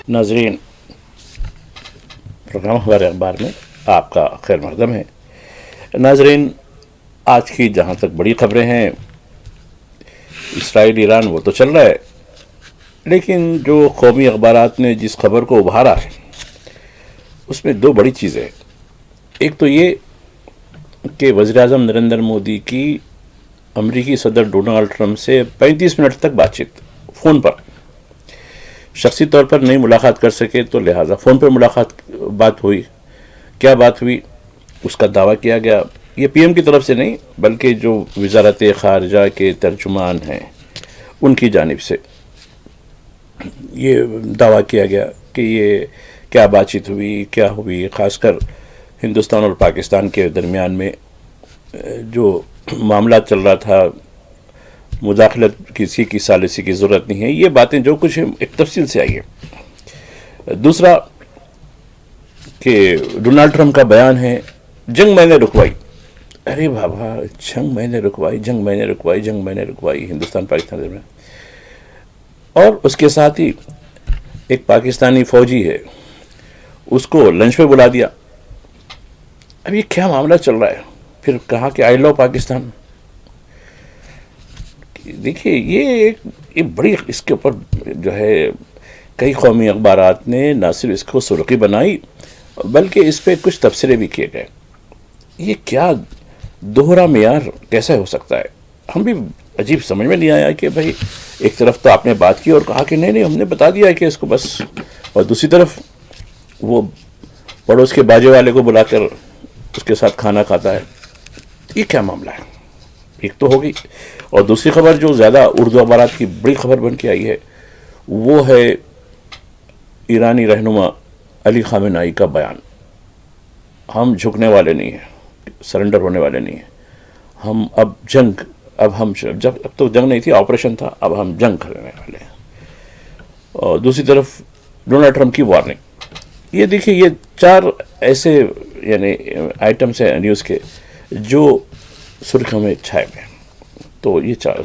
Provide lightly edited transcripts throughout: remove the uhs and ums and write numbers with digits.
ناظرین، پروگرام ہمارے اخبار میں آپ کا خیر مقدم ہے۔ ناظرین، آج کی جہاں تک بڑی خبریں ہیں، اسرائیل ایران وہ تو چل رہا ہے، لیکن جو قومی اخبارات نے جس خبر کو ابھارا ہے اس میں دو بڑی چیزیں ہیں۔ ایک تو یہ کہ وزیر اعظم نریندر مودی کی امریکی صدر ڈونلڈ ٹرمپ سے 35 منٹ تک بات چیت فون پر، شخصی طور پر نہیں ملاقات کر سکے تو لہٰذا فون پر بات ہوئی۔ کیا بات ہوئی اس کا دعویٰ کیا گیا، یہ پی ایم کی طرف سے نہیں بلکہ جو وزارت خارجہ کے ترجمان ہیں ان کی جانب سے یہ دعویٰ کیا گیا کہ یہ کیا بات چیت ہوئی، کیا ہوئی، خاص کر ہندوستان اور پاکستان کے درمیان میں جو معاملات چل رہا تھا، مداخلت کسی کی ثالثی کی ضرورت نہیں ہے، یہ باتیں جو کچھ ایک تفصیل سے آئی ہے۔ دوسرا کہ ڈونلڈ ٹرمپ کا بیان ہے جنگ میں نے رکوائی۔ ارے بابا، جنگ میں نے رکوائی ہندوستان پاکستان درمیان، اور اس کے ساتھ ہی ایک پاکستانی فوجی ہے اس کو لنچ پہ بلا دیا۔ اب یہ کیا معاملہ چل رہا ہے؟ پھر کہا کہ آئی لو پاکستان۔ دیکھیے یہ بڑی، اس کے اوپر جو ہے کئی قومی اخبارات نے نہ صرف اس کو سرخی بنائی بلکہ اس پہ کچھ تبصرے بھی کیے گئے۔ یہ کیا دوہرا معیار کیسا ہو سکتا ہے؟ ہم بھی عجیب سمجھ میں نہیں آیا کہ بھائی ایک طرف تو آپ نے بات کی اور کہا کہ نہیں ہم نے بتا دیا کہ اس کو بس، اور دوسری طرف وہ پڑوس کے باجے والے کو بلا کر اس کے ساتھ کھانا کھاتا ہے۔ یہ کیا معاملہ ہے؟ ایک تو ہوگی، اور دوسری خبر جو زیادہ اردو اخبارات کی بڑی خبر بن کے آئی ہے وہ ہے ایرانی رہنما علی خامنہئی کا بیان۔ ہم جھکنے والے نہیں ہیں، سرنڈر ہونے والے نہیں ہیں، ہم اب تو جنگ نہیں تھی، آپریشن تھا، اب ہم جنگ کرنے والے ہیں۔ اور دوسری طرف ڈونلڈ ٹرمپ کی وارننگ۔ یہ دیکھیے یہ چار ایسے یعنی آئٹمس ہیں نیوز کے جو سرخیوں میں چھائے ہوئے ہیں۔ تو یہ چار،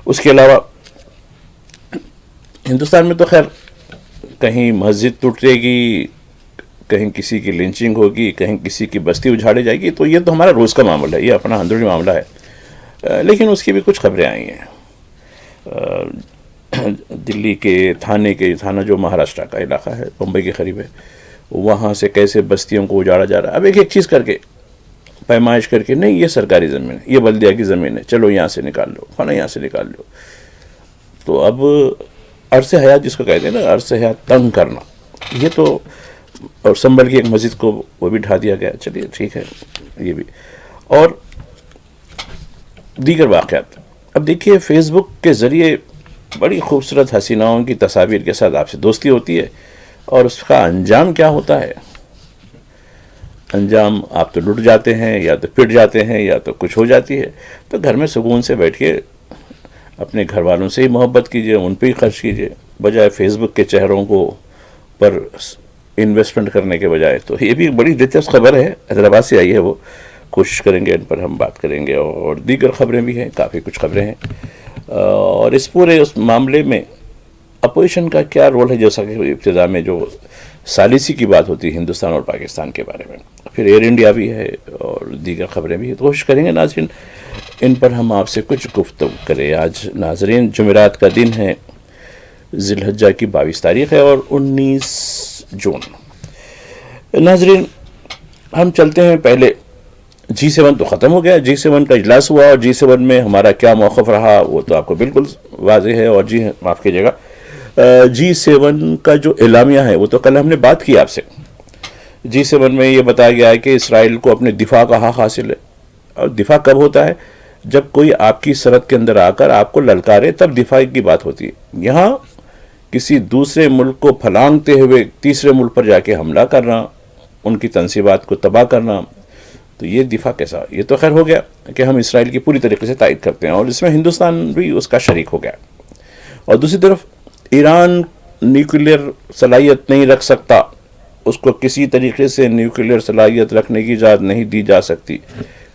اس کے علاوہ ہندوستان میں تو خیر کہیں مسجد ٹوٹے گی، کہیں کسی کی لنچنگ ہوگی، کہیں کسی کی بستی اجھاڑی جائے گی، تو یہ تو ہمارا روز کا معاملہ ہے، یہ اپنا اندرونی معاملہ ہے۔ لیکن اس کی بھی کچھ خبریں آئی ہیں۔ دلی کے تھانہ جو مہاراشٹر کا علاقہ ہے، بمبئی کے قریب ہے، وہاں سے کیسے بستیوں کو اجاڑا جا رہا ہے۔ اب ایک چیز کر کے پیمائش کر کے، نہیں یہ سرکاری زمین ہے، یہ بلدیہ کی زمین ہے، چلو یہاں سے نکال لو، کھانا یہاں سے نکال لو۔ تو اب عرص حیات جس کو کہتے ہیں نا، عرص حیات تنگ کرنا، یہ تو، اور سنبھل کی ایک مسجد کو وہ بھی ڈھا دیا گیا، چلیے ٹھیک ہے یہ بھی، اور دیگر واقعات۔ اب دیکھیے فیس بک کے ذریعے بڑی خوبصورت حسیناؤں کی تصاویر کے ساتھ آپ سے دوستی ہوتی ہے، اور اس کا انجام کیا ہوتا ہے؟ انجام آپ تو لٹ جاتے ہیں، یا تو پٹ جاتے ہیں، یا تو کچھ ہو جاتی ہے۔ تو گھر میں سکون سے بیٹھیے، اپنے گھر والوں سے ہی محبت کیجیے، ان پہ ہی خرچ کیجیے، بجائے فیس بک کے چہروں کو پر انویسٹمنٹ کرنے کے بجائے۔ تو یہ بھی بڑی دلچسپ خبر ہے، حیدرآباد سے آئی ہے، وہ کوشش کریں گے ان پر ہم بات کریں گے، اور دیگر خبریں بھی ہیں، کافی کچھ خبریں ہیں۔ اور اس پورے اس معاملے میں اپوزیشن کا کیا رول ہے، جیسا کہ ابتدا میں جو ثالثی کی بات ہوتی ہے ہندوستان اور پاکستان کے بارے میں، پھر ایئر انڈیا بھی ہے اور دیگر خبریں بھی ہیں، تو کوشش کریں گے ناظرین ان پر ہم آپ سے کچھ گفتگو کریں۔ آج ناظرین جمعرات کا دن ہے، ذی الحجہ کی 22 تاریخ ہے اور 19 جون۔ ناظرین ہم چلتے ہیں، پہلے G7 تو ختم ہو گیا، G7 کا اجلاس ہوا، اور G7 میں ہمارا کیا موقف رہا وہ تو آپ کو بالکل واضح ہے۔ اور معاف کیجیے گا، G7 کا جو اعلامیہ ہے وہ تو کل ہم نے بات کی آپ سے۔ G7 میں یہ بتایا گیا ہے کہ اسرائیل کو اپنے دفاع کا حق حاصل ہے، اور دفاع کب ہوتا ہے؟ جب کوئی آپ کی سرحد کے اندر آ کر آپ کو للکارے، تب دفاع کی بات ہوتی ہے۔ یہاں کسی دوسرے ملک کو پھلانگتے ہوئے تیسرے ملک پر جا کے حملہ کرنا، ان کی تنصیبات کو تباہ کرنا، تو یہ دفاع کیسا؟ یہ تو خیر ہو گیا کہ ہم اسرائیل کی پوری طریقے سے تائید کرتے ہیں، اور اس میں ہندوستان بھی اس کا شریک ہو گیا۔ اور دوسری طرف ایران نیوکلیئر صلاحیت نہیں رکھ سکتا، اس کو کسی طریقے سے نیوکلیئر صلاحیت رکھنے کی اجازت نہیں دی جا سکتی،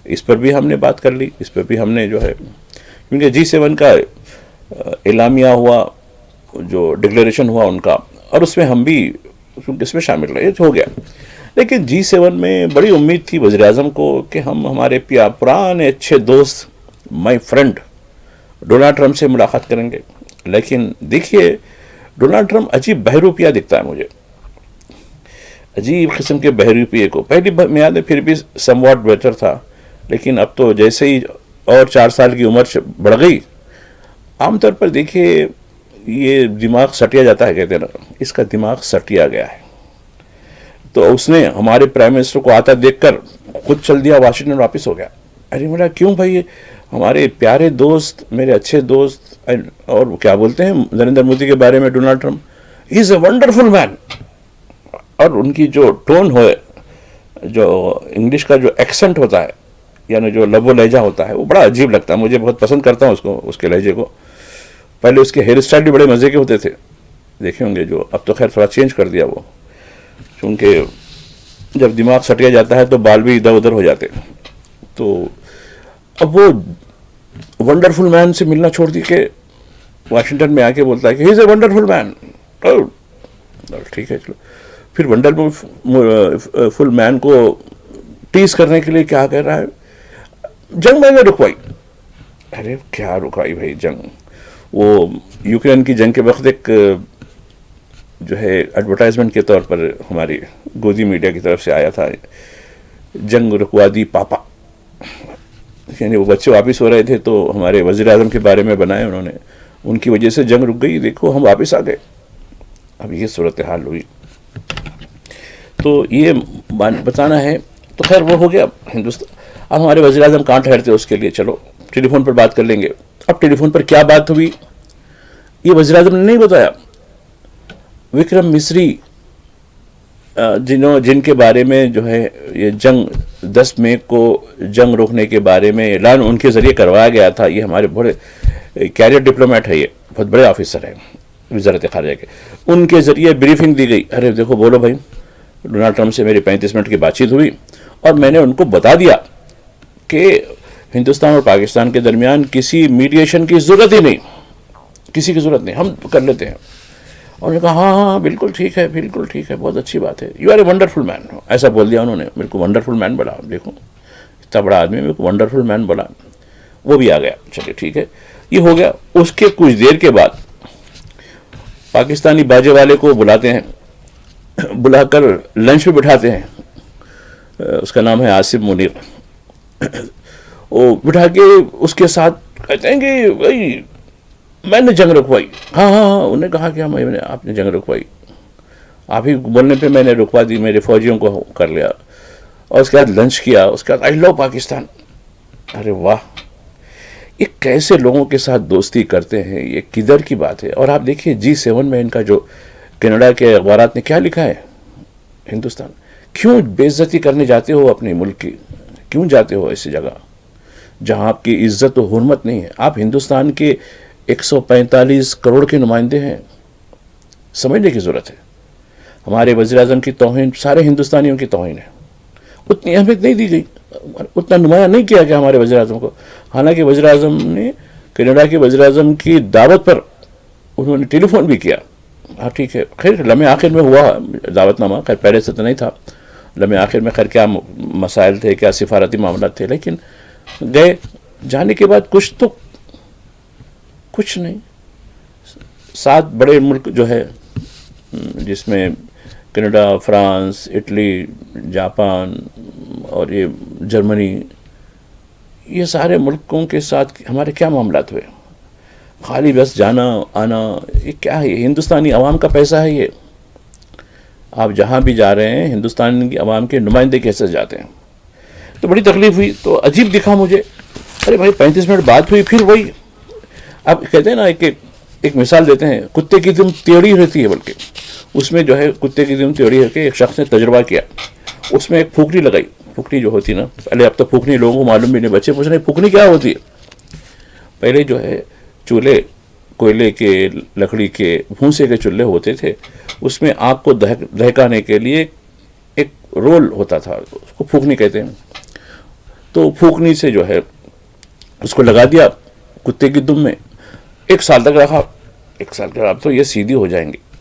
اس پر بھی ہم نے بات کر لی، اس پر بھی ہم نے جو ہے، کیونکہ G7 کا اعلامیہ ہوا، جو ڈکلیریشن ہوا ان کا، اور اس میں ہم بھی اس میں شامل رہے، ہو گیا. لیکن G7 میں بڑی امید تھی وزیر اعظم کو کہ ہم ہمارے پرانے اچھے دوست مائی فرینڈ ڈونلڈ ٹرمپ سے ملاقات کریں گے. لیکن دیکھیے ڈونلڈ ٹرمپ عجیب بہروپیہ دکھتا ہے مجھے، عجیب قسم کے بہروپیے کو. پہلی میعاد میں پھر بھی سم واٹ بہتر تھا، لیکن اب تو جیسے ہی اور 4 سال کی عمر بڑھ گئی، عام طور پر دیکھیے یہ دماغ سٹیا جاتا ہے، کہتے ہیں نا، اس کا دماغ سٹیا گیا ہے. تو اس نے ہمارے پرائم منسٹر کو آتا دیکھ کر خود چل دیا، واشنگٹن واپس ہو گیا. ارے میرا کیوں بھائی، ہمارے پیارے دوست، میرے اچھے دوست، اور کیا بولتے ہیں نریندر مودی کے بارے میں Donald Trump, he is a wonderful man. اور ان کی جو ٹون ہے، جو انگلش کا جو ایکسنٹ ہوتا ہے، یعنی جو لب و لہجہ ہوتا ہے، وہ بڑا عجیب لگتا ہے. مجھے بہت پسند کرتا ہوں اس کو، اس کے لہجے کو. پہلے اس کے ہیئر اسٹائل بھی بڑے مزے کے ہوتے تھے، دیکھے ہوں گے، جو اب تو خیر تھوڑا چینج کر دیا وہ، کیونکہ جب دماغ سٹیا جاتا ہے تو بال بھی ادھر ادھر ہو جاتے. تو اب وہ ونڈرفل مین سے ملنا چھوڑ دی کہ واشنگٹن میں آ کے بولتا ہے کہ ہی از اے ونڈرفل مین. ٹھیک ہے چلو. پھر ونڈرفل مین کو ٹیز کرنے کے لیے کیا کہہ رہا ہے، جنگ میں نے رکوائی. ارے کیا رکوائی بھائی جنگ؟ وہ یوکرین کی جنگ کے وقت ایک جو ہے ایڈورٹائزمنٹ کے طور پر ہماری گودی میڈیا کی طرف سے آیا تھا، جنگ رکوا دی پاپا. یعنی وہ بچے واپس ہو رہے تھے تو ہمارے وزیر اعظم کے بارے میں بنائے انہوں نے، ان کی وجہ سے جنگ رک گئی، دیکھو ہم واپس آ گئے. اب یہ صورتحال ہوئی. تو یہ بتانا ہے. تو خیر وہ ہو گیا ہندوستان. اب ہمارے وزیر اعظم کہاں ٹھہرتے اس کے لیے، چلو ٹیلی فون پر بات کر لیں گے. اب ٹیلی فون پر کیا بات ہوئی یہ وزیر اعظم نے نہیں بتایا. وکرم مسری جن کے بارے میں جو ہے یہ جنگ 10 مئی کو جنگ روکنے کے بارے میں اعلان ان کے ذریعے کروایا گیا تھا. یہ ہمارے بڑے کیریئر ڈپلومیٹ ہے، یہ بہت بڑے آفیسر ہیں وزارت خارجہ کے. ان کے ذریعے بریفنگ دی گئی. ارے دیکھو بولو بھائی، ڈونلڈ ٹرمپ سے میری 35 منٹ کی بات چیت ہوئی اور میں نے ان کو بتا دیا کہ ہندوستان اور پاکستان کے درمیان کسی میڈیشن کی ضرورت ہی نہیں، کسی کی ضرورت نہیں، ہم کر لیتے ہیں. اور نے کہا ہاں ہاں بالکل ٹھیک ہے، بالکل ٹھیک ہے، بہت اچھی بات ہے، یو آر اے ونڈرفل مین. ایسا بول دیا انہوں نے، میرے کو ونڈرفل مین بولا. دیکھو اتنا بڑا آدمی میرے کو ونڈرفل مین بولا. وہ بھی آ گیا. چلیے ٹھیک ہے، یہ ہو گیا. اس کے کچھ دیر کے بعد پاکستانی باجے والے کو بلاتے ہیں، بلا کر لنچ پہ بٹھاتے ہیں. اس کا نام ہے آصف منیر. وہ بٹھا کے اس کے ساتھ کہتے ہیں کہ بھائی میں نے جنگ رکوائی. ہاں ہاں ہاں، انہوں نے کہا کہ آپ نے جنگ رکوائی، آپ ہی بولنے پہ میں نے رکوا دی، میرے فوجیوں کو کر لیا. اور اس کے بعد لنچ کیا. اس کے بعد آئی لو پاکستان. ارے واہ، یہ کیسے لوگوں کے ساتھ دوستی کرتے ہیں، یہ کدھر کی بات ہے. اور آپ دیکھیے G7 میں ان کا جو کینیڈا کے اخبارات نے کیا لکھا ہے، ہندوستان کیوں بے عزتی کرنے جاتے ہو اپنے ملک کی، کیوں جاتے ہو ایسی جگہ جہاں آپ کی عزت و حرمت نہیں ہے. آپ ہندوستان کے 145 کروڑ کے نمائندے ہیں، سمجھنے کی ضرورت ہے. ہمارے وزیر اعظم کی توہین سارے ہندوستانیوں کی توہین ہے. اتنی اہمیت نہیں دی گئی، اتنا نمایاں نہیں کیا گیا ہمارے وزیر اعظم کو. حالانکہ وزیر اعظم نے کینیڈا کے وزیر اعظم کی دعوت پر انہوں نے ٹیلی فون بھی کیا. ہاں ٹھیک ہے، خیر لمحے آخر میں ہوا دعوت نامہ، خیر پہلے سے تو نہیں تھا. لمحے آخر میں خیر کیا مسائل تھے، کیا سفارتی معاملات تھے، لیکن گئے. جانے کے بعد کچھ نہیں. 7 بڑے ملک جو ہے، جس میں کینیڈا، فرانس، اٹلی، جاپان اور یہ جرمنی، یہ سارے ملکوں کے ساتھ ہمارے کیا معاملات ہوئے. خالی بس جانا آنا. یہ کیا ہے؟ ہندوستانی عوام کا پیسہ ہے یہ. آپ جہاں بھی جا رہے ہیں ہندوستان کی عوام کے نمائندے کیسے جاتے ہیں. تو بڑی تکلیف ہوئی، تو عجیب دکھا مجھے. ارے بھائی 35 منٹ بات ہوئی، پھر وہی اب کہتے ہیں نا، ایک مثال دیتے ہیں، کتے کی دم تیوری رہتی ہے، بلکہ اس میں جو ہے کتے کی دم تیوری ہے کہ ایک شخص نے تجربہ کیا، اس میں ایک پھونکنی لگائی. پھونکنی جو ہوتی نا، پہلے اب تو پھونکنی لوگوں کو معلوم بھی نہیں، بچے پوچھ رہے پھونکنی کیا ہوتی ہے. پہلے جو ہے چولہے کوئلے کے، لکڑی کے، بھونسے کے چولہے ہوتے تھے، اس میں آگ کو دہکانے کے لیے ایک رول ہوتا تھا، اس کو پھونکنی کہتے ہیں. تو پھونکنی سے جو ہے اس کو لگا دیا کتے کی دم میں، 1 سال تک رکھا. 1 سال کے بعد تو یہ سیدھی ہو جائیں گے.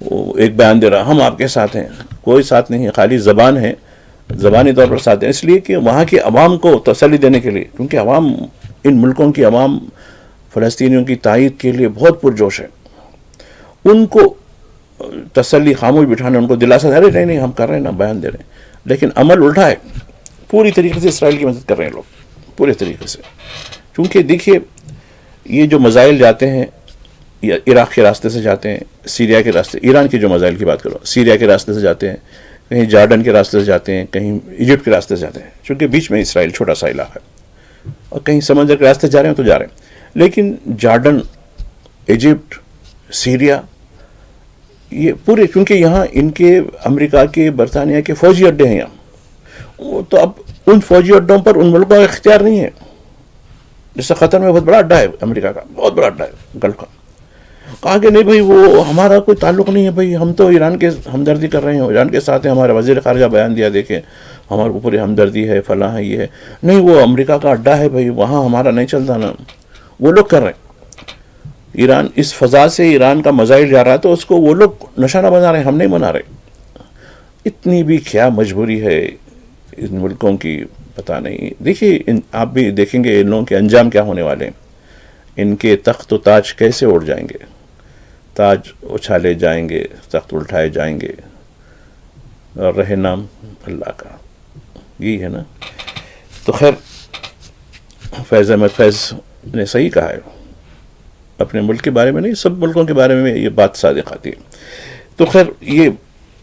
وہ ایک بیان دے رہا ہم آپ کے ساتھ ہیں، کوئی ساتھ نہیں ہے، خالی زبان ہے، زبانی طور پر ساتھ ہیں، اس لیے کہ وہاں کی عوام کو تسلی دینے کے لیے، کیونکہ عوام، ان ملکوں کی عوام فلسطینیوں کی تائید کے لیے بہت پرجوش ہے، ان کو تسلی، خاموش بٹھانے، ان کو دلاسا دے رہے نہیں ہم کر رہے ہیں نا، بیان دے رہے ہیں، لیکن عمل الٹا ہے، پوری طریقے سے اسرائیل کی مدد کر رہے ہیں لوگ، پورے طریقے سے. کیونکہ دیکھیے یہ جو میزائل جاتے ہیں عراق کے راستے سے جاتے ہیں، سیریا کے راستے، ایران کے جو میزائل کی بات کرو، سیریا کے راستے سے جاتے ہیں، کہیں جارڈن کے راستے سے جاتے ہیں، کہیں ایجپٹ کے راستے سے جاتے ہیں، چونکہ بیچ میں اسرائیل چھوٹا سا علاقہ ہے، اور کہیں سمندر کے راستے جا رہے ہیں تو جا رہے ہیں. لیکن جارڈن، ایجپٹ، سیریا، یہ پورے، کیونکہ یہاں ان کے امریکہ کے، برطانیہ کے فوجی اڈے ہیں یہاں، تو اب ان فوجی اڈوں پر ان ملکوں کا اختیار نہیں ہے. جیسے قطر میں بہت بڑا اڈا ہے امریکہ کا، بہت بڑا اڈا ہے گلف کا. کہا کہ نہیں بھائی وہ ہمارا کوئی تعلق نہیں ہے بھائی، ہم تو ایران کے ہمدردی کر رہے ہیں، ایران کے ساتھ ہیں. ہمارے وزیر خارجہ بیان دیا، دیکھیں ہمارے کو پوری ہمدردی ہے، فلاں ہے، یہ ہے. نہیں وہ امریکہ کا اڈا ہے بھائی، وہاں ہمارا نہیں چلتا نا. وہ لوگ کر رہے ہیں. ایران اس فضا سے ایران کا میزائل جا رہا ہے تو اس کو وہ لوگ نشانہ بنا رہے ہیں، ہم نہیں بنا رہے. اتنی بھی کیا مجبوری ہے ان ملکوں کی، پتہ نہیں. دیکھیے آپ بھی دیکھیں گے ان لوگوں کے انجام کیا ہونے والے ہیں. ان کے تخت و تاج کیسے اڑ جائیں گے، تاج اچھالے جائیں گے، تخت الٹھائے جائیں گے، اور رہے نام اللہ کا. یہی ہے نا. تو خیر فیض احمد فیض نے صحیح کہا ہے، اپنے ملک کے بارے میں نہیں، سب ملکوں کے بارے میں یہ بات صادق آتی ہے. تو خیر یہ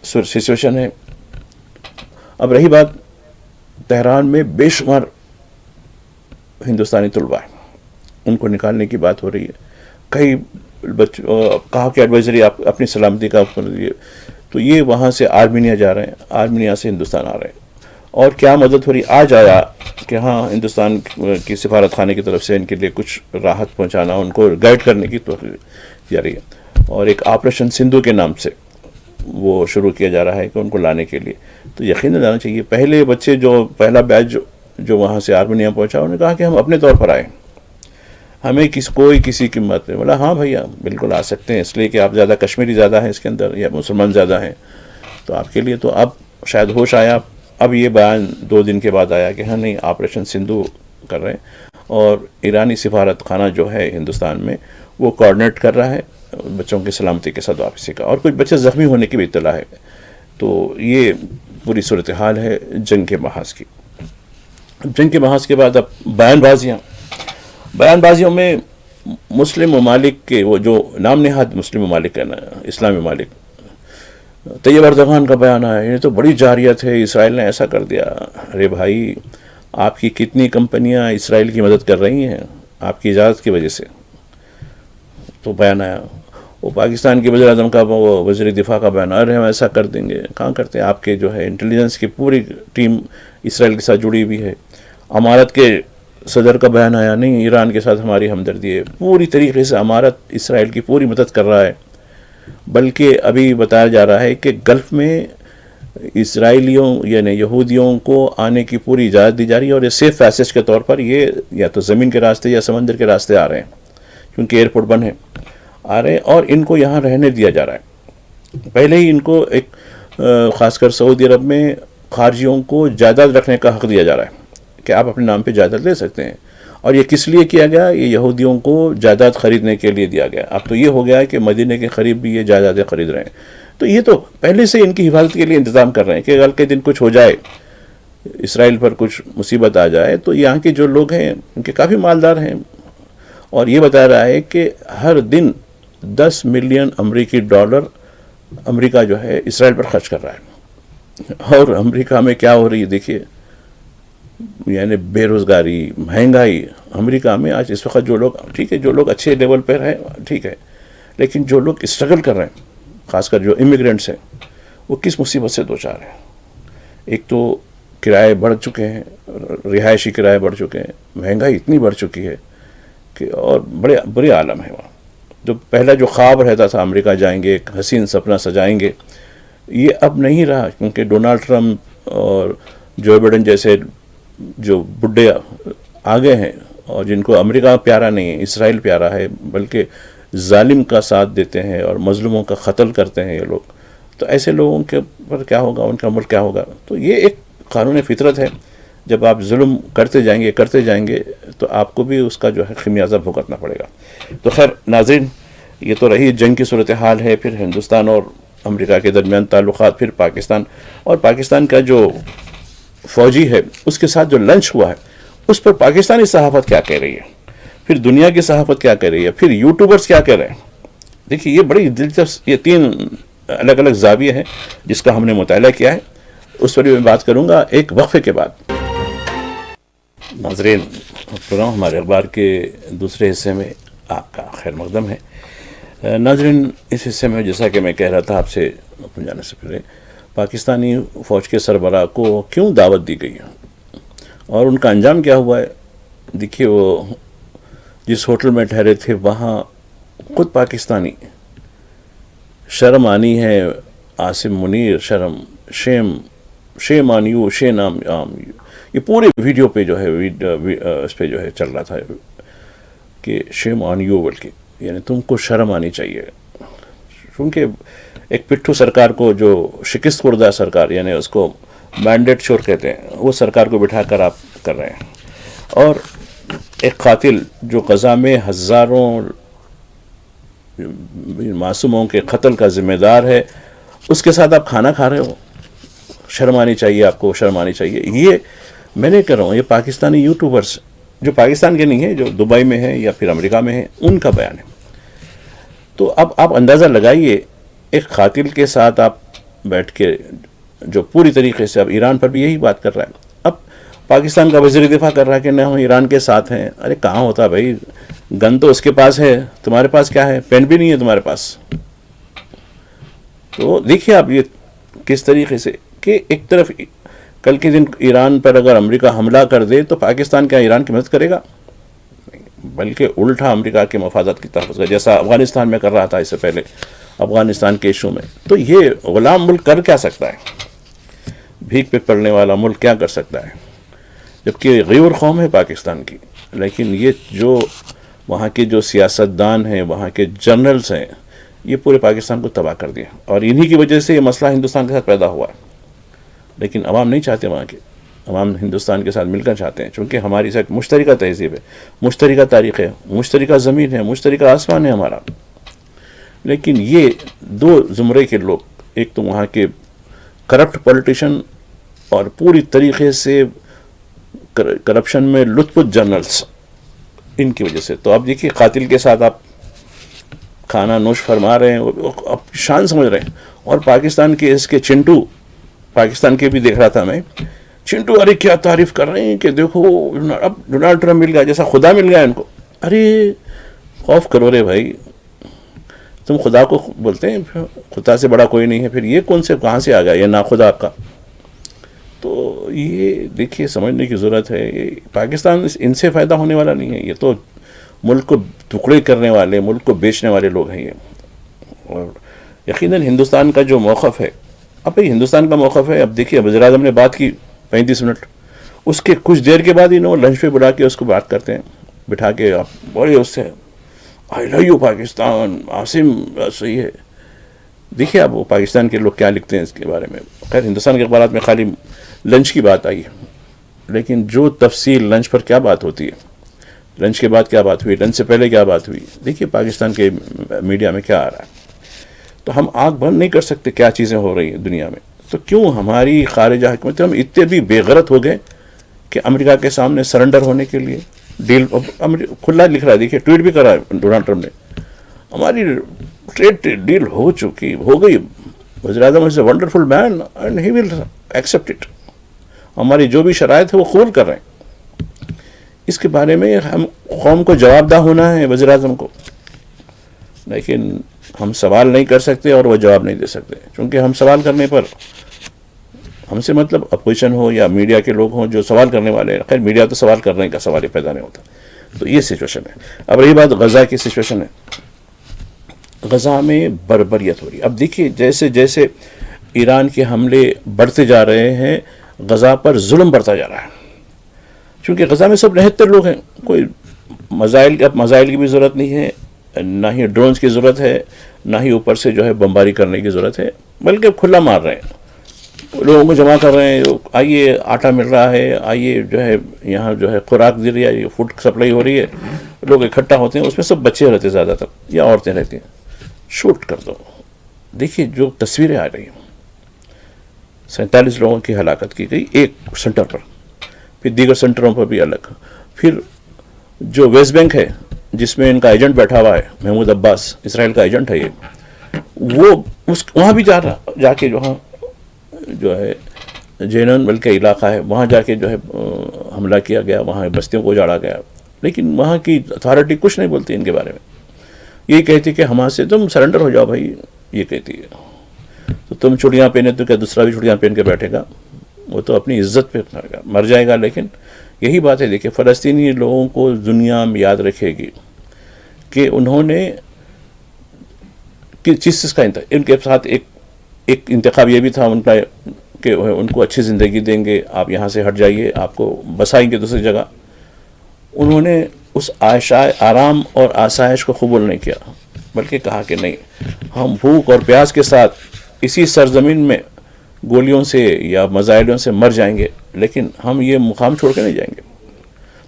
سچویشن ہے. اب رہی بات تہران میں بے شمار ہندوستانی طلباء ہیں، ان کو نکالنے کی بات ہو رہی ہے. کئی کہا کہ ایڈوائزری آپ اپنی سلامتی کا تو یہ وہاں سے آرمینیا جا رہے ہیں، آرمینیا سے ہندوستان آ رہے ہیں. اور کیا مدد ہو رہی، آج آیا کہ ہاں ہندوستان کی سفارت خانے کی طرف سے ان کے لیے کچھ راحت پہنچانا، ان کو گائیڈ کرنے کی توفیق جا رہی ہے. اور ایک آپریشن سندھو کے نام سے وہ شروع کیا جا رہا ہے کہ ان کو لانے کے لیے. تو یقیناً لانا چاہیے. پہلے بچے جو پہلا بیچ جو وہاں سے آرمینیا پہنچا، انہوں نے کہا کہ ہم اپنے طور پر آئے، ہمیں کوئی کسی کی مت نہیں. بولا ہاں بھیا بالکل آ سکتے ہیں، اس لیے کہ آپ زیادہ کشمیری زیادہ ہیں اس کے اندر، یا مسلمان زیادہ ہیں، تو آپ کے لیے تو اب شاید ہوش آیا. اب یہ بیان 2 دن کے بعد آیا کہ ہاں نہیں آپریشن سندھو کر رہے ہیں، اور ایرانی سفارت خانہ جو ہے ہندوستان میں وہ کوآرڈینیٹ کر رہا ہے بچوں کی سلامتی کے ساتھ واپسی کا. اور کچھ بچے زخمی ہونے کی بھی اطلاع ہے. تو یہ پوری صورتحال ہے جنگ کے محاذ کی. جنگ کے محاذ کے بعد اب بیان بازیوں میں مسلم ممالک کے، وہ جو نام نہاد مسلم ممالک ہے نا، اسلامی ممالک، طیب اردغان کا بیان آیا، یہ تو بڑی جارحیت ہے، اسرائیل نے ایسا کر دیا. ارے بھائی آپ کی کتنی کمپنیاں اسرائیل کی مدد کر رہی ہیں آپ کی اجازت کی وجہ سے. تو بیان آیا. وہ پاکستان کے وزیر اعظم کا، وہ وزیر دفاع کا بیان، ارے ہم ایسا کر دیں گے. کہاں کرتے ہیں، آپ کے جو ہے انٹیلیجنس کی پوری ٹیم اسرائیل کے ساتھ جڑی ہوئی ہے. امارت کے صدر کا بیان آیا، نہیں ایران کے ساتھ ہماری ہمدردی ہے. پوری طریقے سے امارت اسرائیل کی پوری مدد کر رہا ہے. بلکہ ابھی بتایا جا رہا ہے کہ گلف میں اسرائیلیوں یعنی یہودیوں کو آنے کی پوری اجازت دی جا رہی ہے، اور یہ سیف پیسج کے طور پر یہ یا تو زمین کے راستے یا سمندر کے راستے آ رہے ہیں، کیونکہ ایئرپورٹ بند ہے، آ رہے ہیں، اور ان کو یہاں رہنے دیا جا رہا ہے. پہلے ہی ان کو ایک خاص کر سعودی عرب میں خارجیوں کو جائیداد رکھنے کا حق دیا جا رہا ہے کہ آپ اپنے نام پہ جائیداد لے سکتے ہیں. اور یہ کس لیے کیا گیا، یہ یہودیوں کو جائیداد خریدنے کے لیے دیا گیا. اب تو یہ ہو گیا ہے کہ مدینے کے قریب بھی یہ جائیدادیں خرید رہے ہیں. تو یہ تو پہلے سے ان کی حفاظت کے لیے انتظام کر رہے ہیں کہ کل کے دن کچھ ہو جائے، اسرائیل پر کچھ مصیبت آ جائے، تو یہاں کے جو لوگ ہیں ان کے کافی مالدار ہیں. اور یہ بتا رہا ہے کہ ہر دن 10 ملین امریکی ڈالر امریکہ جو ہے اسرائیل پر خرچ کر رہا ہے. اور امریکہ میں کیا ہو رہی ہے دیکھیے، یعنی بے روزگاری، مہنگائی. امریکہ میں آج اس وقت جو لوگ، ٹھیک ہے جو لوگ اچھے لیول پر ہیں ٹھیک ہے، لیکن جو لوگ اسٹرگل کر رہے ہیں، خاص کر جو امیگرینٹس ہیں، وہ کس مصیبت سے دوچار ہیں. ایک تو کرائے بڑھ چکے ہیں، رہائشی کرائے بڑھ چکے ہیں، مہنگائی اتنی بڑھ چکی ہے کہ اور بڑے برے عالم ہے وہاں. جو پہلا جو خواب رہتا تھا امریکہ جائیں گے، ایک حسین سپنا سجائیں گے، یہ اب نہیں رہا، کیونکہ ڈونلڈ ٹرمپ اور جو بائیڈن جیسے جو بڈھے آگے ہیں، اور جن کو امریکہ پیارا نہیں ہے، اسرائیل پیارا ہے، بلکہ ظالم کا ساتھ دیتے ہیں اور مظلوموں کا قتل کرتے ہیں یہ لوگ، تو ایسے لوگوں کے پر کیا ہوگا، ان کا ملک کیا ہوگا؟ تو یہ ایک قانون فطرت ہے، جب آپ ظلم کرتے جائیں گے تو آپ کو بھی اس کا جو ہے خمیازہ بھگتنا پڑے گا۔ تو خیر ناظرین، یہ تو رہی جنگ کی صورتحال ہے، پھر ہندوستان اور امریکہ کے درمیان تعلقات، پھر پاکستان، اور پاکستان کا جو فوجی ہے اس کے ساتھ جو لنچ ہوا ہے اس پر پاکستانی صحافت کیا کہہ رہی ہے، پھر دنیا کی صحافت کیا کہہ رہی ہے، پھر یوٹیوبرز کیا کہہ رہے ہیں۔ دیکھیے یہ بڑی دلچسپ، یہ 3 الگ الگ زاویے ہیں جس کا ہم نے مطالعہ کیا ہے، اس پر بھی میں بات کروں گا ایک وقفے کے بعد۔ ناظرین، پروگرام ہمارے اخبار کے دوسرے حصے میں آپ کا خیر مقدم ہے۔ ناظرین، اس حصے میں جیسا کہ میں کہہ رہا تھا آپ سے جانے سے پہلے، پاکستانی فوج کے سربراہ کو کیوں دعوت دی گئی ہے اور ان کا انجام کیا ہوا ہے۔ دیکھیے وہ جس ہوٹل میں ٹھہرے تھے وہاں خود پاکستانی، شرم آنی ہے Asim Munir, shame on you, shame on you, یہ پورے ویڈیو پہ جو ہے اس پہ جو ہے چل رہا تھا کہ شیم آن یو، بلکہ یعنی تم کو شرم آنی چاہیے، کیونکہ ایک پٹھو سرکار کو، جو شکست خوردہ سرکار، یعنی اس کو مینڈیٹ شور کہتے ہیں، وہ سرکار کو بٹھا کر آپ کر رہے ہیں، اور ایک قاتل جو غزہ میں ہزاروں معصوموں کے قتل کا ذمہ دار ہے، اس کے ساتھ آپ کھانا کھا رہے ہو، شرم آنی چاہیے آپ کو، شرم آنی چاہیے۔ یہ میں نہیں کر رہا ہوں، یہ پاکستانی یوٹیوبرز جو پاکستان کے نہیں ہیں، جو دبئی میں ہیں یا پھر امریکہ میں ہیں، ان کا بیان ہے۔ تو اب آپ اندازہ لگائیے، ایک قاتل کے ساتھ آپ بیٹھ کے، جو پوری طریقے سے اب ایران پر بھی یہی بات کر رہا ہے، اب پاکستان کا وزیر دفاع کر رہا ہے کہ نہ ہم ایران کے ساتھ ہیں۔ ارے کہاں ہوتا بھائی، گن تو اس کے پاس ہے، تمہارے پاس کیا ہے؟ پین بھی نہیں ہے تمہارے پاس۔ تو دیکھیے آپ یہ کس طریقے سے کہ ایک طرف کل کے دن ایران پر اگر امریکہ حملہ کر دے تو پاکستان کیا ایران کی مدد کرے گا؟ بلکہ الٹا امریکہ کے مفادات کی تحفظ کا، جیسا افغانستان میں کر رہا تھا اس سے پہلے، افغانستان کے ایشو میں۔ تو یہ غلام ملک کر کیا سکتا ہے؟ بھیک پہ پڑنے والا ملک کیا کر سکتا ہے؟ جبکہ غیور قوم ہے پاکستان کی، لیکن یہ جو وہاں کے جو سیاستدان ہیں، وہاں کے جنرلز ہیں، یہ پورے پاکستان کو تباہ کر دیا، اور انہی کی وجہ سے یہ مسئلہ ہندوستان کے ساتھ پیدا ہوا ہے۔ لیکن عوام نہیں چاہتے، وہاں کے عوام ہندوستان کے ساتھ مل کر چاہتے ہیں، چونکہ ہماری ساتھ مشترکہ تہذیب ہے، مشترکہ تاریخ ہے، مشترکہ زمین ہے، مشترکہ آسمان ہے ہمارا۔ لیکن یہ 2 زمرے کے لوگ، ایک تو وہاں کے کرپٹ پولیٹیشین اور پوری طریقے سے کرپشن میں لطف جنرلز، ان کی وجہ سے۔ تو اب دیکھیے قاتل کے ساتھ آپ کھانا نوش فرما رہے ہیں، اب شان سمجھ رہے ہیں، اور پاکستان کے اس کے چنٹو، پاکستان کے بھی دیکھ رہا تھا میں، چنٹو ارے کیا تعریف کر رہے ہیں کہ دیکھو اب ڈونالڈ ٹرمپ مل گیا، جیسا خدا مل گیا ان کو۔ ارے خوف کرو رے بھائی، تم خدا کو بولتے ہیں، خدا سے بڑا کوئی نہیں ہے، پھر یہ کون سے کہاں سے آ گیا یہ ناخدا آپ کا؟ تو یہ دیکھیے سمجھنے کی ضرورت ہے، یہ پاکستان ان سے فائدہ ہونے والا نہیں ہے، یہ تو ملک کو ٹکڑے کرنے والے، ملک کو بیچنے والے لوگ ہیں یہ۔ اور یقیناً ہندوستان کا جو موقف ہے، اب ہندوستان کا موقف ہے، اب دیکھیے وزیر اعظم نے بات کی 35 منٹ، اس کے کچھ دیر کے بعد انہوں لنچ پہ بلا کے اس کو بات کرتے ہیں، بٹھا کے آپ بولے اس سے آئی لو یو پاکستان، عاصم صحیح ہے۔ دیکھیے اب وہ پاکستان کے لوگ کیا لکھتے ہیں اس کے بارے میں۔ خیر ہندوستان کے اخبارات میں خالی لنچ کی بات آئی ہے، لیکن جو تفصیل لنچ پر کیا بات ہوتی ہے، لنچ کے بعد کیا بات ہوئی، لنچ سے پہلے کیا بات ہوئی، دیکھیے پاکستان کے میڈیا میں کیا آ رہا ہے۔ تو ہم آنکھ بند نہیں کر سکتے کیا چیزیں ہو رہی ہیں دنیا میں۔ تو کیوں ہماری خارجہ حکومت، ہم اتنے بھی بے غیرت ہو گئے کہ امریکہ کے سامنے سرنڈر ہونے کے لیے ڈیل، کھلا لکھ رہا ہے، دیکھیے ٹویٹ بھی کرا ہے ڈونالڈ ٹرمپ نے، ہماری ٹریڈ ڈیل ہو گئی، وزیر اعظم is a wonderful man and he will accept it, ہماری جو بھی شرائط ہے وہ قبول کر رہے ہیں۔ اس کے بارے میں ہم قوم کو جواب دہ ہونا ہے، وزیر اعظم کو، لیکن ہم سوال نہیں کر سکتے اور وہ جواب نہیں دے سکتے، چونکہ ہم سوال کرنے پر، ہم سے مطلب اپوزیشن ہو یا میڈیا کے لوگ ہوں جو سوال کرنے والے ہیں، خیر میڈیا تو سوال کرنے کا سوال ہی پیدا نہیں ہوتا۔ تو یہ سچویشن ہے۔ اب رہی بات غزہ کی سچویشن ہے، غزہ میں بربریت ہو رہی ہے۔ اب دیکھیے جیسے جیسے ایران کے حملے بڑھتے جا رہے ہیں، غزہ پر ظلم بڑھتا جا رہا ہے، چونکہ غزہ میں سب 69 لوگ ہیں، کوئی مسائل کی بھی ضرورت نہیں ہے، نہ ہی ڈرونز کی ضرورت ہے، نہ ہی اوپر سے جو ہے بمباری کرنے کی ضرورت ہے، بلکہ کھلا مار رہے ہیں، لوگوں کو جمع کر رہے ہیں، آئیے آٹا مل رہا ہے، آئیے جو ہے یہاں جو ہے خوراک دی رہی ہے، فوڈ سپلائی ہو رہی ہے، لوگ اکٹھا ہوتے ہیں، اس میں سب بچے رہتے زیادہ تر یا عورتیں رہتی ہیں، شوٹ کر دو. دیکھیے جو تصویریں آ رہی ہیں، 47 لوگوں کی ہلاکت کی گئی ایک سینٹر پر، پھر دیگر سینٹروں پر بھی الگ. پھر جو ویسٹ بینک ہے جس میں ان کا ایجنٹ بیٹھا ہوا ہے محمود عباس، اسرائیل کا ایجنٹ ہے یہ، وہ وہاں بھی جا کے جو ہے جینن بلکہ علاقہ ہے، وہاں جا کے جو ہے حملہ کیا گیا، وہاں بستیوں کو اجاڑا گیا. لیکن وہاں کی اتھارٹی کچھ نہیں بولتی ان کے بارے میں، یہ کہتی کہ حماس سے تم سرنڈر ہو جاؤ بھائی، یہ کہتی ہے. تو تم چوڑیاں پہنے تو کیا دوسرا بھی چوڑیاں پہن کے بیٹھے گا؟ وہ تو اپنی عزت پہ مر جائے گا. لیکن یہی بات ہے، دیکھیں فلسطینی لوگوں کو دنیا میں یاد رکھے گی کہ انہوں نے کس چیز کا ان کے ساتھ ایک انتخاب یہ بھی تھا ان کا کہ ان کو اچھی زندگی دیں گے، آپ یہاں سے ہٹ جائیے، آپ کو بسائیں گے دوسری جگہ. انہوں نے اس آرام اور آسائش کو قبول نہیں کیا، بلکہ کہا کہ نہیں، ہم بھوک اور پیاس کے ساتھ اسی سرزمین میں گولیوں سے یا میزائلوں سے مر جائیں گے، لیکن ہم یہ مقام چھوڑ کے نہیں جائیں گے.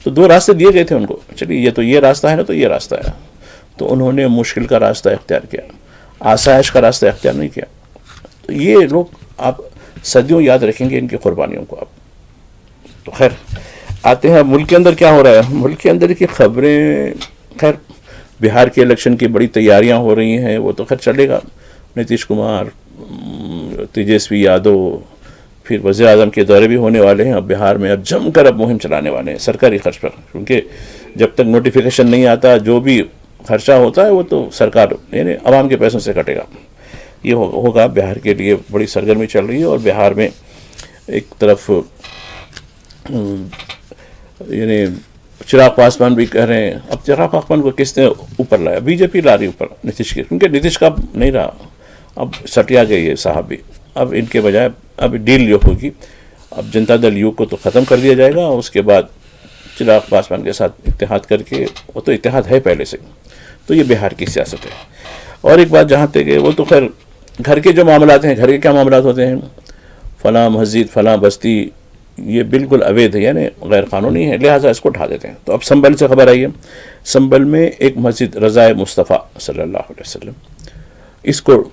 تو دو راستے دیے گئے تھے ان کو، چلیے یہ تو یہ راستہ ہے نا، تو یہ راستہ ہے. تو انہوں نے مشکل کا راستہ اختیار کیا، آسائش کا راستہ اختیار نہیں کیا. تو یہ لوگ آپ صدیوں یاد رکھیں گے ان کی قربانیوں کو. آپ تو خیر آتے ہیں ملک کے اندر کیا ہو رہا ہے. ملک کے اندر کی خبریں، خیر بہار کے الیکشن کی بڑی تیاریاں ہو رہی ہیں، وہ تو خیر چلے گا. نتیش کمار، تیجسوی یادو، پھر وزیر اعظم کے دورے بھی ہونے والے ہیں. اب بہار میں اب جم کر اب مہم چلانے والے ہیں سرکاری خرچ پر، کیونکہ جب تک نوٹیفیکیشن نہیں آتا جو بھی خرچہ ہوتا ہے وہ تو سرکار یعنی عوام کے پیسوں سے کٹے گا. یہ ہوگا بہار کے لیے بڑی سرگرمی چل رہی ہے. اور بہار میں ایک طرف یعنی چراغ پاسوان بھی کہہ رہے ہیں. اب چراغ پاسوان کو کس نے اوپر لایا؟ بی جے پی لا رہی اوپر نتیش کے، کیونکہ نتیش کا نہیں رہا، اب سٹیا گئی ہے صاحب بھی. اب ان کے بجائے اب ڈیل یہ ہوگی، اب جنتا دل یو کو تو ختم کر دیا جائے گا، اس کے بعد چراغ پاسوان کے ساتھ اتحاد کر کے، وہ تو اتحاد ہے پہلے سے. تو یہ بہار کی سیاست ہے. اور ایک بات جہاں تک ہے، وہ تو خیر گھر کے جو معاملات ہیں، گھر کے کیا معاملات ہوتے ہیں، فلاں مسجد فلاں بستی یہ بالکل اویدھ ہے، یعنی غیر قانونی ہے، لہٰذا اس کو ڈھا دیتے ہیں. تو اب سنبل سے خبر آئی ہے، سنبل میں ایک مسجد رضائے مصطفیٰ صلی اللہ علیہ وسلم، اس کو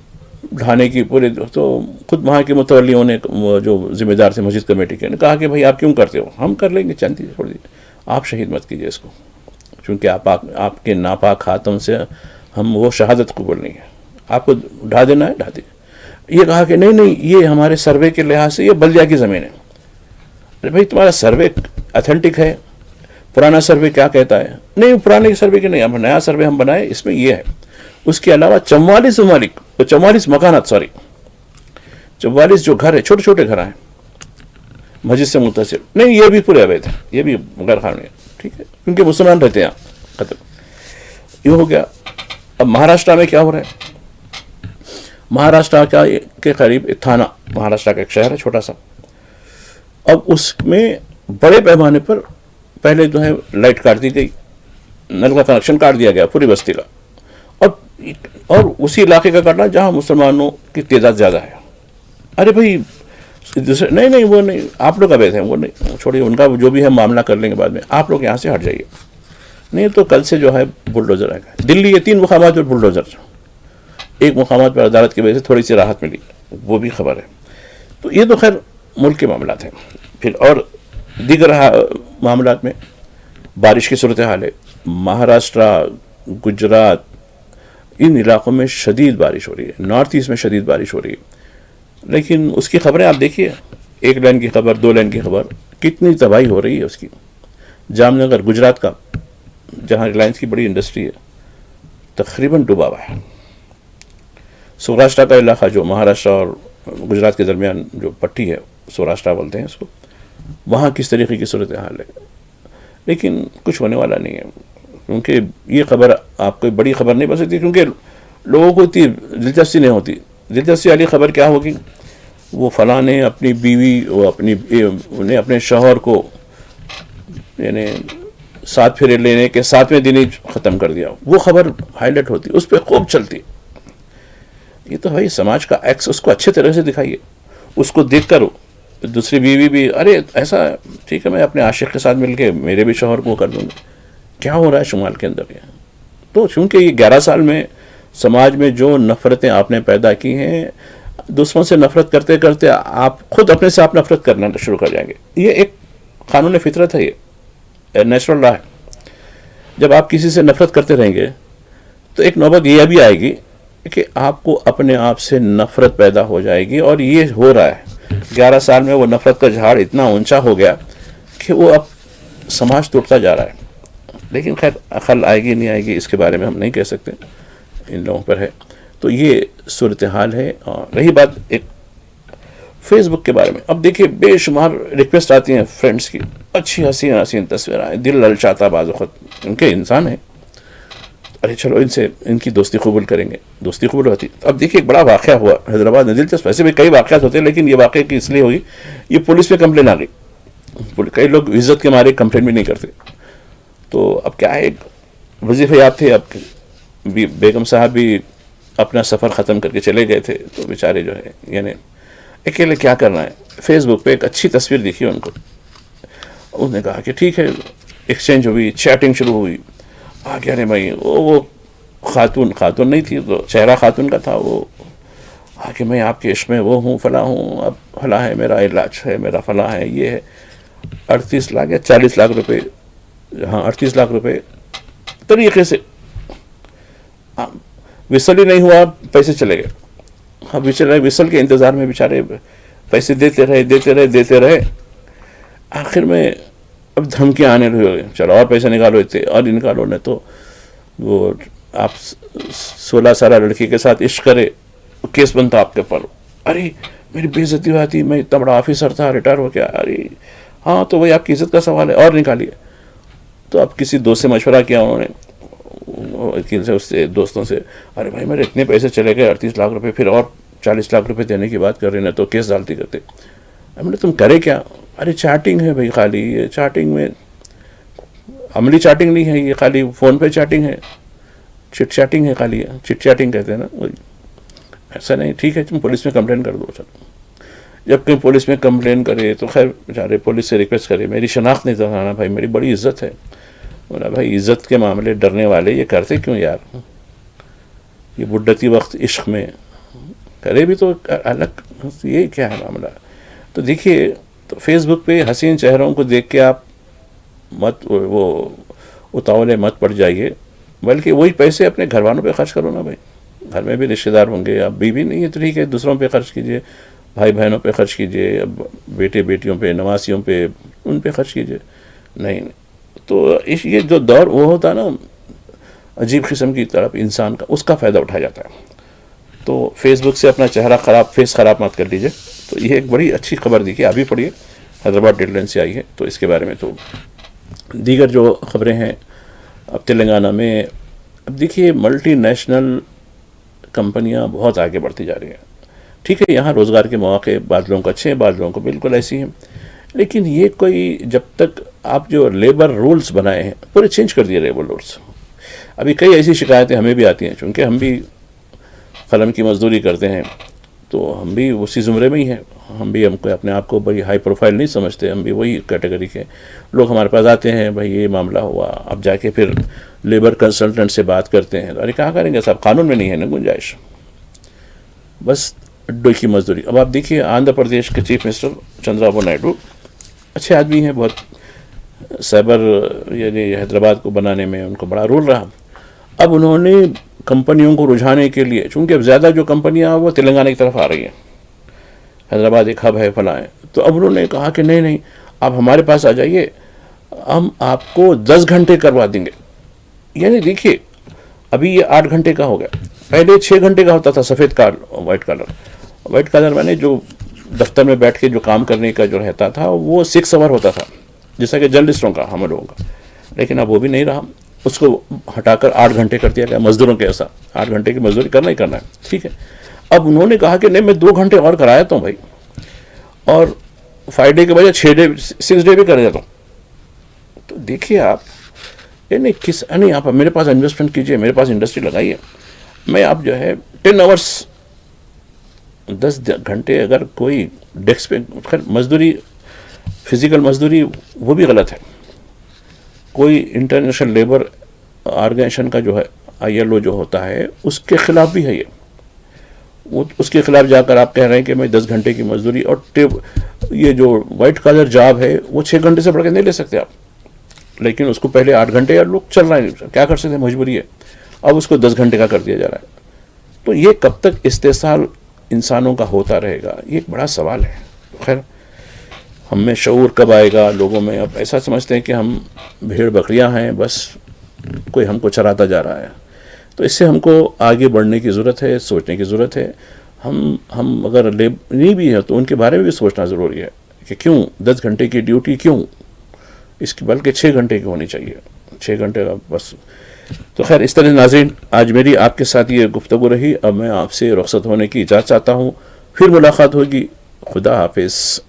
ڈھانے کی پورے، تو خود وہاں کے متولیوں نے، جو ذمہ دار تھے مسجد کمیٹی کے، نے کہا کہ بھائی آپ کیوں کرتے ہو، ہم کر لیں گے، چاندی چھوڑ دیجیے، آپ شہید مت کیجیے اس کو، چونکہ آپ کے ناپاک ہاتھوں سے ہم وہ شہادت قبول نہیں ہے، آپ کو ڈھا دینا ہے ڈھا دیجیے. یہ کہا کہ نہیں یہ ہمارے سروے کے لحاظ سے یہ بلدیہ کی زمین ہے. ارے بھائی تمہارا سروے اتھینٹک ہے، پرانا سروے کیا کہتا ہے؟ نہیں پرانے سروے کے نہیں، اب نیا سروے ہم بنائے، اس میں یہ ہے. اس کے علاوہ 44 ممالک، 44 مکانات، 44 جو گھر ہے، چھوٹے چھوٹے گھر ہیں مسجد سے متصل، نہیں یہ بھی پورے اویدھ ہیں، یہ بھی غیر قانونی ہے. ٹھیک ہے، کیونکہ مسلمان رہتے ہیں ختم. یہ ہو گیا. اب مہاراشٹرا میں کیا ہو رہا ہے؟ مہاراشٹرا کے قریب تھانہ، مہاراشٹرا کا ایک شہر ہے چھوٹا سا. اب اس میں بڑے پیمانے پر پہلے جو ہے لائٹ کاٹ دی گئی، نل کا کنیکشن کاٹ دیا گیا پوری بستی کا، اور اسی علاقے کا کاٹنا جہاں مسلمانوں کی تعداد زیادہ ہے. ارے بھائی نہیں وہ نہیں، آپ لوگ اویدھ ہیں، وہ نہیں چھوڑیے، ان کا جو بھی ہے معاملہ کر لیں گے بعد میں، آپ لوگ یہاں سے ہٹ جائیے. نہیں تو کل سے جو ہے بلڈوزر آئے گا. دلی یہ 3 مقامات پر بلڈوزر، ایک مقامات پر عدالت کی وجہ سے تھوڑی سی راحت ملی، وہ بھی خبر ہے. تو یہ تو خیر ملک کے معاملات ہیں. پھر اور دیگر معاملات میں بارش کی صورتحال ہے. مہاراشٹرا، گجرات، ان علاقوں میں شدید بارش ہو رہی ہے، نارتھ ایسٹ میں شدید بارش ہو رہی ہے. لیکن اس کی خبریں آپ دیکھیے، 1 لائن کی خبر، 2 لائن کی خبر، کتنی تباہی ہو رہی ہے اس کی. جام نگر گجرات کا، جہاں ریلائنس کی بڑی انڈسٹری ہے، تقریباً ڈوبا ہوا ہے. سوراشٹرا کا علاقہ جو مہاراشٹرا اور گجرات کے درمیان جو پٹی ہے، سوراشٹرا بولتے ہیں اس کو، وہاں کس طریقے کی صورتحال ہے. لیکن کچھ ہونے والا نہیں ہے، کیونکہ یہ خبر آپ کو بڑی خبر نہیں بن سکتی، کیونکہ لوگوں کو اتنی دلچسپی نہیں ہوتی. دلچسپی والی خبر کیا ہوگی؟ وہ فلاں نے اپنی بیوی، وہ اپنے شوہر کو یعنی 7 پھیرے لینے کے 7ویں دن ہی ختم کر دیا، وہ خبر ہائی لائٹ ہوتی، اس پہ خوب چلتی. یہ تو بھائی سماج کا ایکس، اس کو اچھے طرح سے دکھائیے. اس کو دیکھ کر دوسری بیوی بھی ارے ایسا ٹھیک ہے میں اپنے عاشق کے ساتھ مل کے میرے بھی شوہر کو کر دوں گا. کیا ہو رہا ہے شمال کے اندر؟ یہ تو چونکہ یہ 11 سال میں سماج میں جو نفرتیں آپ نے پیدا کی ہیں، دوسروں سے نفرت کرتے کرتے آپ خود اپنے سے آپ نفرت کرنا شروع کر جائیں گے. یہ ایک قانون فطرت ہے، یہ نیچرل لا ہے. جب آپ کسی سے نفرت کرتے رہیں گے تو ایک نوبت یہ بھی آئے گی کہ آپ کو اپنے آپ سے نفرت پیدا ہو جائے گی. اور یہ ہو رہا ہے، 11 سال میں وہ نفرت کا جھاڑ اتنا اونچا ہو گیا کہ وہ اب سماج ٹوٹتا جا رہا ہے. لیکن خیر عقل آئے گی نہیں آئے گی اس کے بارے میں ہم نہیں کہہ سکتے، ان لوگوں پر ہے. تو یہ صورتحال ہے. اور رہی بات ایک فیس بک کے بارے میں، اب دیکھیے بے شمار ریکویسٹ آتی ہیں فرینڈس کی، اچھی حسین تصویر آئے، دل للچاتا، بعض وقت ان کے انسان ہیں، ارے چلو ان کی دوستی قبول کریں گے، دوستی قبول ہوتی. اب دیکھیے ایک بڑا واقعہ ہوا حیدرآباد میں، دلچسپ. ویسے بھی کئی واقعات ہوتے ہیں لیکن یہ واقعہ کی اس لیے ہوئی، یہ پولیس پہ کمپلین آ گئی. کئی لوگ عزت کے مارے کمپلین بھی نہیں کرتے. تو اب کیا ہے، ایک وظیفہ یاب تھے، اب بیگم صاحب بھی اپنا سفر ختم کر کے چلے گئے تھے، تو بیچارے جو ہے یعنی اکیلے کیا کرنا ہے. فیس بک پہ ایک اچھی تصویر دکھی ان کو، انہوں نے کہا کہ ٹھیک ہے، ایکسچینج ہوئی، چیٹنگ شروع ہوئی. کیا رہے بھائی، وہ خاتون نہیں تھی تو چہرہ خاتون کا تھا. وہ کہ میں آپ کے عشق میں وہ ہوں، فلاں ہوں، اب فلاں ہے، میرا علاج ہے، میرا فلاں ہے، یہ ہے. 38 لاکھ یا 40 لاکھ روپے، ہاں 38 لاکھ روپے طریقے سے. وصل ہی نہیں ہوا، پیسے چلے گئے. ہاں وصل کے انتظار میں بیچارے پیسے دیتے رہے. آخر میں اب دھمکیاں آنے لگی، چلو اور پیسے نکالو، اتنے اور نکالو. نہیں تو وہ آپ 16 سالہ لڑکی کے ساتھ عشق کرے، کیس بنتا آپ کے پر. ارے میری بے عزتی ہوا تھی، میں اتنا بڑا آفیسر تھا، ریٹائر ہو گیا. ارے ہاں تو وہی آپ کی عزت کا سوال ہے، اور نکالیے. تو اب کسی دوست سے مشورہ کیا انہوں نے، وکیل سے، اس سے دوستوں سے، ارے بھائی میرے اتنے پیسے چلے گئے 38 لاکھ روپے، پھر اور 40 لاکھ روپے دینے کی بات کر رہے ہیں تو کیس ڈالتی کرتے. ہم نے تم کرے کیا؟ ارے چیٹنگ ہے بھائی، خالی یہ چیٹنگ میں عملی چیٹنگ نہیں ہے، یہ خالی فون پہ چیٹنگ ہے، چٹ چیٹنگ ہے، خالی چٹ چیٹنگ کہتے ہیں نا وہی. ایسا نہیں، ٹھیک ہے تم پولیس میں کمپلین کر دو. چلو جب کہیں پولیس میں کمپلین کرے تو خیر بیچارے پولیس سے ریکویسٹ کرے، میری شناخت نہیں دکھانا بھائی، میری بڑی عزت ہے. بولا بھائی عزت کے معاملے ڈرنے والے یہ کرتے کیوں یار؟ یہ بڈھتی وقت عشق میں کرے بھی تو الگ، یہ کیا ہے معاملہ؟ تو دیکھیے، تو فیس بک پہ حسین چہروں کو دیکھ کے آپ مت وہ اتاولے مت پڑ جائیے، بلکہ وہی پیسے اپنے گھر والوں پہ خرچ کرو نا بھائی. گھر میں بھی رشتہ دار ہوں گے، اب بیوی نہیں ہے تو ٹھیک ہے دوسروں پہ خرچ کیجیے، بھائی بہنوں پہ خرچ کیجیے، اب بیٹے بیٹیوں پہ، نواسیوں پہ، ان پہ خرچ کیجیے. نہیں تو یہ جو دور وہ ہوتا نا عجیب قسم کی طرف انسان کا، اس کا فائدہ اٹھایا جاتا ہے. تو فیس بک سے اپنا چہرہ فیس خراب مت کر لیجیے. تو یہ ایک بڑی اچھی خبر دیکھیے، ابھی پڑھیے، حیدرآباد ڈیڈ لائن سے آئی ہے. تو اس کے بارے میں تو دیگر جو خبریں ہیں اب تلنگانہ میں، اب دیکھیے ملٹی نیشنل کمپنیاں بہت آگے بڑھتی جا رہی ہیں. ٹھیک ہے یہاں روزگار کے مواقع بعض لوگوں کو اچھے ہیں، بعض لوگوں کو بالکل ایسی ہیں، لیکن یہ کوئی جب تک آپ جو لیبر رولز بنائے ہیں پورے چینج کر دیے لیبر رولز. ابھی کئی ایسی شکایتیں ہمیں بھی آتی ہیں، چونکہ ہم بھی قلم کی مزدوری کرتے ہیں تو ہم بھی اسی زمرے میں ہی ہیں. ہم کو اپنے آپ کو بڑی ہائی پروفائل نہیں سمجھتے، ہم بھی وہی کیٹیگری کے لوگ. ہمارے پاس آتے ہیں بھائی یہ معاملہ ہوا، اب جا کے پھر لیبر کنسلٹنٹ سے بات کرتے ہیں. ارے کہاں کریں گے صاحب، قانون میں نہیں ہے نا گنجائش، بس اڈوں کی مزدوری. اب آپ دیکھیے آندھرا پردیش کے چیف منسٹر چندرا بابو نائیڈو اچھے آدمی ہیں بہت، سائبر یعنی حیدرآباد کو بنانے میں ان کو بڑا رول رہا. اب انہوں نے کمپنیوں کو رجھانے کے لیے، چونکہ اب زیادہ جو کمپنیاں وہ تلنگانہ کی طرف آ رہی ہیں، حیدرآباد ایک ہب ہے فلاں ہے، تو اب انہوں نے کہا کہ نہیں آپ ہمارے پاس آ جائیے، ہم آپ کو 10 گھنٹے کروا دیں گے. یعنی دیکھیے ابھی یہ 8 گھنٹے کا ہو گیا، پہلے 6 گھنٹے کا ہوتا تھا سفید وائٹ کالر میں نے جو دفتر میں بیٹھ کے جو کام کرنے کا جو رہتا تھا وہ 6 آور ہوتا تھا، جیسا کہ جرنلسٹوں کا، ہم لوگوں کا. لیکن اب وہ بھی نہیں رہا، اس کو ہٹا کر 8 گھنٹے کر دیا گیا. مزدوروں کے ایسا 8 گھنٹے کی مزدوری کرنا ہی کرنا ہے، ٹھیک ہے. اب انہوں نے کہا کہ نہیں میں 2 گھنٹے اور کرایا تو بھائی، اور 5 ڈے کے بجائے 6 ڈے 6 ڈے بھی کر دیتا ہوں. تو دیکھیے آپ نہیں آپ میرے پاس انویسٹمنٹ کیجئے, میرے پاس انڈسٹری لگائیے, میں آپ جو ہے 10 آورس 10 گھنٹے اگر کوئی ڈیسک پہ, خیر مزدوری فزیکل مزدوری وہ بھی غلط ہے. کوئی انٹرنیشنل لیبر آرگنائزیشن کا جو ہے ILO جو ہوتا ہے اس کے خلاف بھی ہے یہ. وہ اس کے خلاف جا کر آپ کہہ رہے ہیں کہ میں 10 گھنٹے کی مزدوری, اور یہ جو وائٹ کالر جاب ہے وہ 6 گھنٹے سے بڑھ کے نہیں لے سکتے آپ, لیکن اس کو پہلے 8 گھنٹے یا لوگ چل رہے ہیں, کیا کر سکتے ہیں, مجبوری ہے. اب اس کو 10 گھنٹے کا کر دیا جا رہا ہے. تو یہ کب تک استحصال انسانوں کا ہوتا رہے گا, یہ ایک بڑا سوال ہے. خیر ہم میں شعور کب آئے گا, لوگوں میں اب ایسا سمجھتے ہیں کہ ہم بھیڑ بکریاں ہیں, بس کوئی ہم کو چراتا جا رہا ہے. تو اس سے ہم کو آگے بڑھنے کی ضرورت ہے, سوچنے کی ضرورت ہے. ہم اگر نہیں بھی ہیں تو ان کے بارے میں بھی سوچنا ضروری ہے کہ کیوں 10 گھنٹے کی ڈیوٹی, کیوں اس کی بلکہ 6 گھنٹے کی ہونی چاہیے, 6 گھنٹے کا بس. تو خیر اس طرح ناظرین آج میری آپ کے ساتھ یہ گفتگو رہی. اب میں آپ سے رخصت ہونے کی اجازت چاہتا ہوں, پھر ملاقات ہوگی. خدا حافظ.